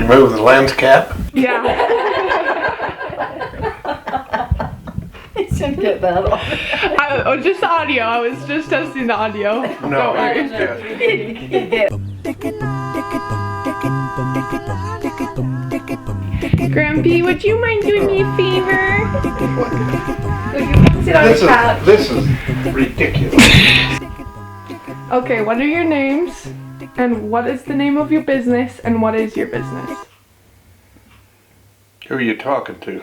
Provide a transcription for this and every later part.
remove the lens cap? Yeah. He should get that on. Just the audio. I was just testing the audio. No, Don't worry. it's just. Grampy, would you mind doing me a favor? Would you sit on the couch? This is ridiculous. Okay, what are your names? And what is the name of your business? And what is your business? Who are you talking to?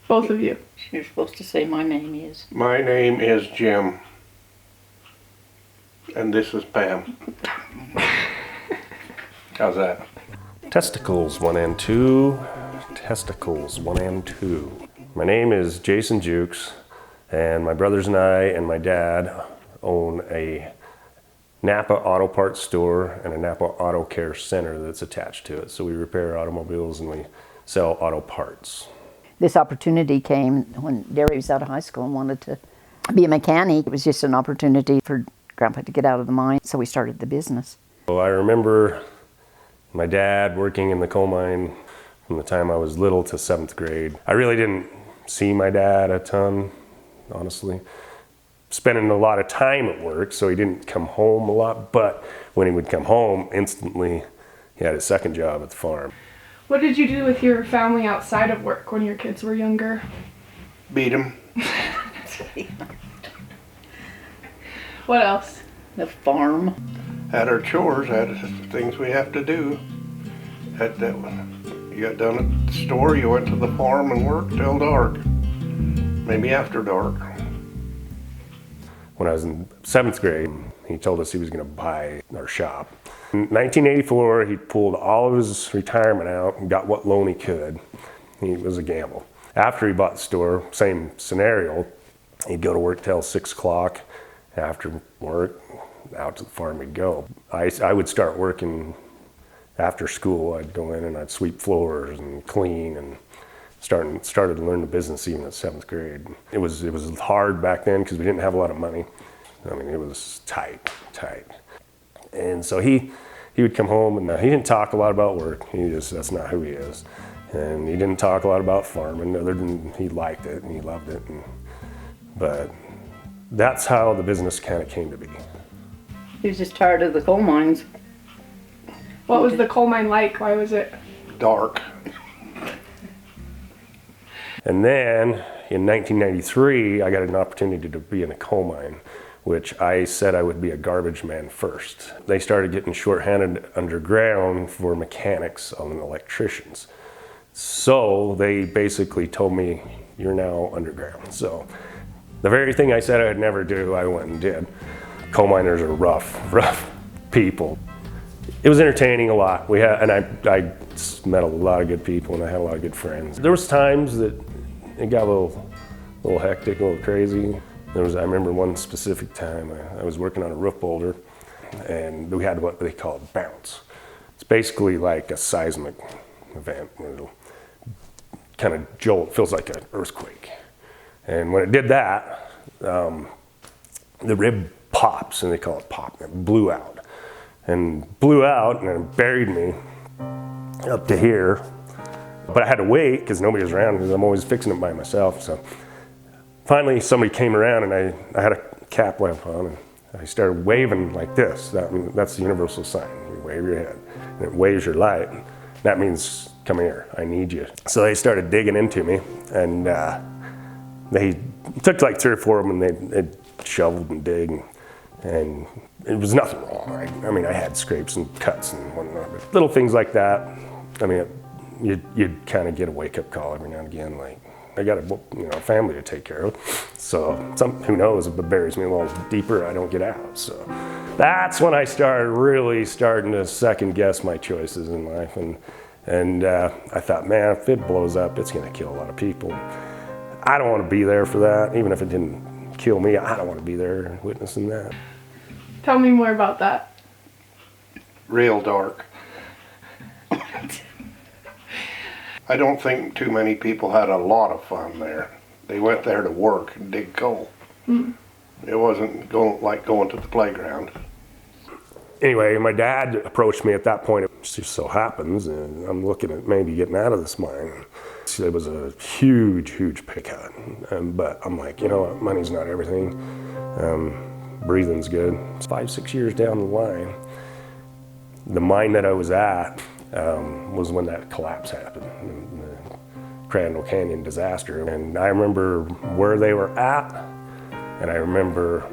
Both of you. You're supposed to say my name is. My name is Jim. And this is Pam. How's that? Testicles 1 and 2. Testicles 1 and 2. My name is Jason Jewkes, and my brothers and I and my dad own a Napa Auto Parts store and a Napa Auto Care Center that's attached to it. So we repair automobiles and we sell auto parts. This opportunity came when Derry was out of high school and wanted to be a mechanic. It was just an opportunity for Grandpa to get out of the mine, so we started the business. Well, I remember my dad working in the coal mine from the time I was little to 7th grade. I really didn't see my dad a ton, honestly. Spending a lot of time at work, so he didn't come home a lot, but when he would come home, instantly he had his second job at the farm. What did you do with your family outside of work when your kids were younger? Beat him. What else? The farm. Had our chores, had things we have to do. Had that one. You got done at the store, you went to the farm and worked till dark. Maybe after dark. When I was in 7th grade, he told us he was going to buy our shop. In 1984, he pulled all of his retirement out and got what loan he could. It was a gamble. After he bought the store, same scenario, he'd go to work till 6 o'clock. After work, out to the farm we'd go. I would start working after school. I'd go in and I'd sweep floors and clean and started to learn the business even at 7th grade. It was hard back then because we didn't have a lot of money. I mean, it was tight. And so he would come home and he didn't talk a lot about work. That's not who he is. And he didn't talk a lot about farming other than he liked it and he loved it. But that's how the business kind of came to be. He was just tired of the coal mines. What was the coal mine like? Why was it? Dark. And then in 1993, I got an opportunity to be in a coal mine, which I said I would be a garbage man first. They started getting shorthanded underground for mechanics and electricians. So they basically told me, you're now underground. So the very thing I said I'd never do, I went and did. Coal miners are rough people. It was entertaining a lot. I met a lot of good people and I had a lot of good friends. There was times that it got a little hectic, a little crazy. I remember one specific time I was working on a roof boulder and we had what they call a bounce. It's basically like a seismic event. It'll kind of jolt, feels like an earthquake. And when it did that, the rib pops, and they call it pop, and it blew out. And it buried me up to here. But I had to wait because nobody was around because I'm always fixing it by myself. So finally somebody came around and I had a cap lamp on and I started waving like this. That's the universal sign. You wave your head and it waves your light. That means, come here, I need you. So they started digging into me and they took like 3 or 4 of them and they shoveled and dig and it was nothing wrong. I had scrapes and cuts and whatnot, but little things like that. You'd kind of get a wake-up call every now and again, like, I got a family to take care of. So who knows, if it buries me a little deeper, I don't get out. So that's when I started starting to second guess my choices in life. And I thought, man, if it blows up, it's gonna kill a lot of people. I don't want to be there for that. Even if it didn't kill me, I don't want to be there witnessing that. Tell me more about that. Real dark. I don't think too many people had a lot of fun there. They went there to work and dig coal. Mm. It wasn't like going to the playground. Anyway, my dad approached me at that point. It just so happens, and I'm looking at maybe getting out of this mine. It was a huge, huge pay cut, but I'm like, you know what, money's not everything. Breathing's good. 5-6 years down the line, the mine that I was at was when that collapse happened, the Crandall Canyon disaster. And I remember where they were at, and I remember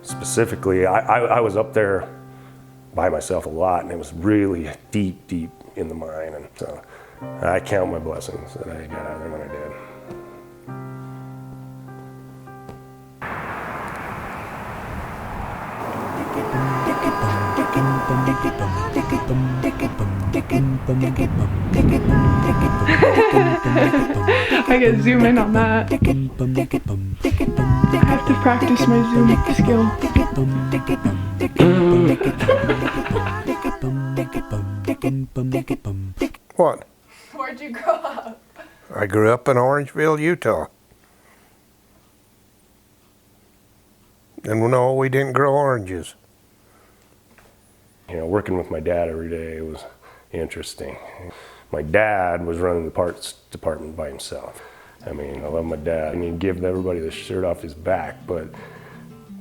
specifically, I was up there by myself a lot, and it was really deep, deep in the mine. And so I count my blessings that I got out of there when I did. I gotta zoom in on that. I have to practice my zoom skill. What? Where'd you grow up? I grew up in Orangeville, Utah. And no, we didn't grow oranges. You know, working with my dad every day was interesting. My dad was running the parts department by himself. I mean, I love my dad. I mean, give everybody the shirt off his back, but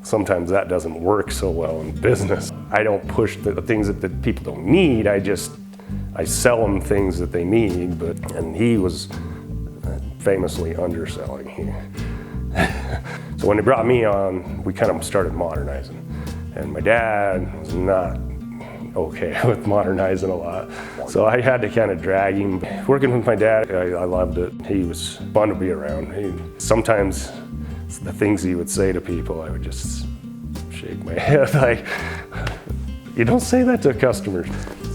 sometimes that doesn't work so well in business. I don't push the things that people don't need. I sell them things that they need, and he was famously underselling here. So when they brought me on, we kind of started modernizing. And my dad was not okay with modernizing a lot. So I had to kind of drag him. Working with my dad, I loved it. He was fun to be around. Sometimes the things he would say to people, I would just shake my head like, you don't say that to customers.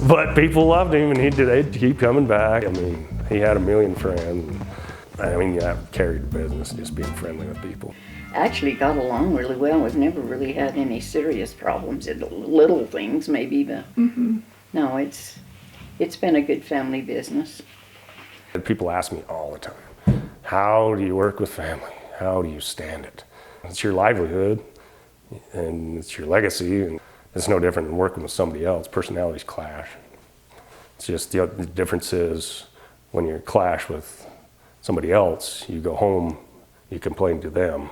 But people loved him, and they'd keep coming back. I mean, he had a million friends. I mean, that carried the business, just being friendly with people. Actually got along really well. We've never really had any serious problems. Little things maybe, but no, it's been a good family business. People ask me all the time, how do you work with family? How do you stand it? It's your livelihood, and it's your legacy, and it's no different than working with somebody else. Personalities clash. It's just the difference is when you clash with somebody else, you go home, you complain to them.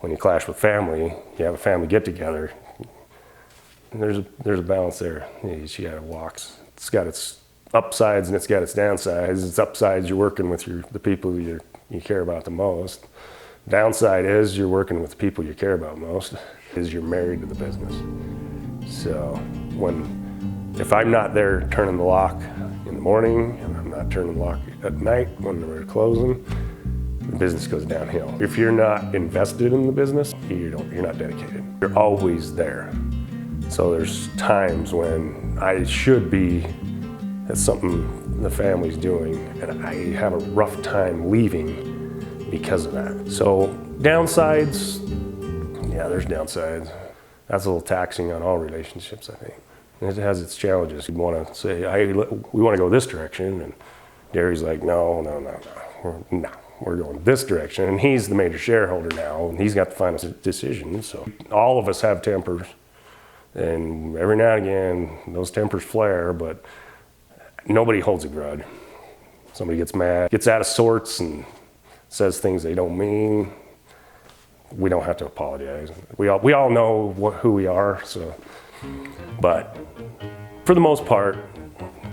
When you clash with family, you have a family get-together. There's a balance there. You gotta walks. It's got its upsides and it's got its downsides. Its upsides, you're working with the people you care about the most. Downside is you're working with the people you care about most. Is you're married to the business. So if I'm not there turning the lock in the morning and I'm not turning the lock at night when we're closing, the business goes downhill. If you're not invested in the business, you're not dedicated. You're always there. So there's times when I should be at something the family's doing, and I have a rough time leaving because of that. So downsides, yeah, there's downsides. That's a little taxing on all relationships, I think. It has its challenges. You want to say, we want to go this direction, and Gary's like, no, we're going this direction. And he's the major shareholder now, and he's got the final decision. So all of us have tempers, and every now and again, those tempers flare, but nobody holds a grudge. Somebody gets mad, gets out of sorts, and says things they don't mean. We don't have to apologize. We all know who we are, so. But for the most part,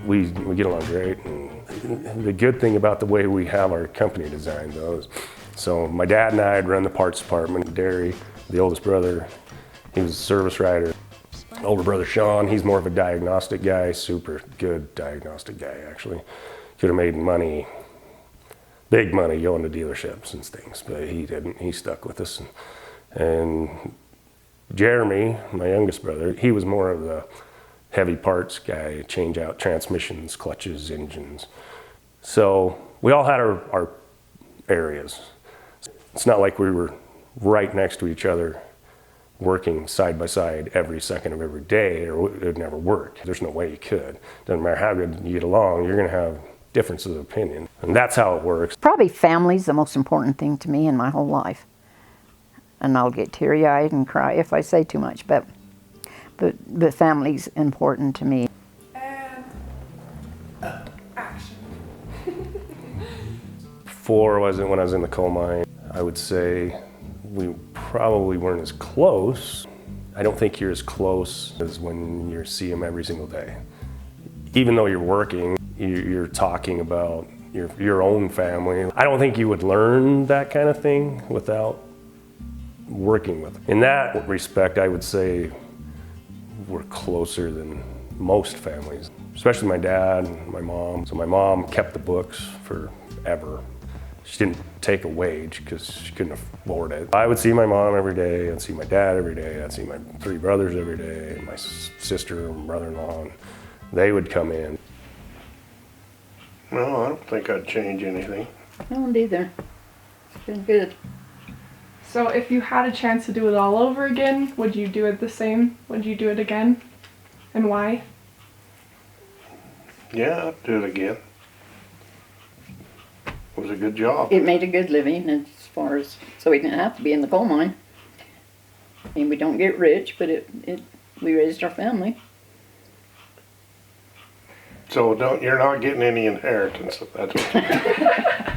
we get along great. And the good thing about the way we have our company designed, though, is so my dad and I had run the parts department. Derry, the oldest brother, he was a service writer. Older brother Sean, he's more of a diagnostic guy, super good diagnostic guy, actually. Could have made money, big money, going to dealerships and things, but he didn't. He stuck with us. And Jeremy, my youngest brother, he was more of the heavy parts guy, change out transmissions, clutches, engines. So we all had our areas. It's not like we were right next to each other working side by side every second of every day, or it would never work. There's no way you could. Doesn't matter how good you get along, you're gonna have differences of opinion. And that's how it works. Probably family's the most important thing to me in my whole life. And I'll get teary-eyed and cry if I say too much, but family's important to me. And before when I was in the coal mine, I would say we probably weren't as close. I don't think you're as close as when you see them every single day. Even though you're working, you're talking about your own family. I don't think you would learn that kind of thing without working with them. In that respect, I would say we're closer than most families, especially my dad and my mom. So my mom kept the books forever. She didn't take a wage because she couldn't afford it. I would see my mom every day, I'd see my dad every day, I'd see my 3 brothers every day, and my sister and brother-in-law, and they would come in. No, I don't think I'd change anything. I don't either. It's been good. So if you had a chance to do it all over again, would you do it the same? Would you do it again? And why? Yeah, I'd do it again. It was a good job. It made a good living as far as, so we didn't have to be in the coal mine. And we don't get rich, but we raised our family. So you're not getting any inheritance, if that's what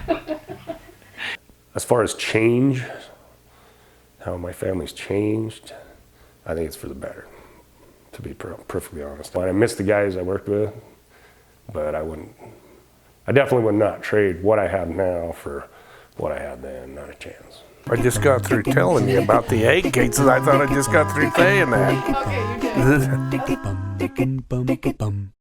you mean. As far as change, how my family's changed, I think it's for the better, to be perfectly honest. I miss the guys I worked with, but I definitely would not trade what I have now for what I had then, not a chance. I just got through telling you about the egg cases. I thought I just got through saying that. Okay, you did.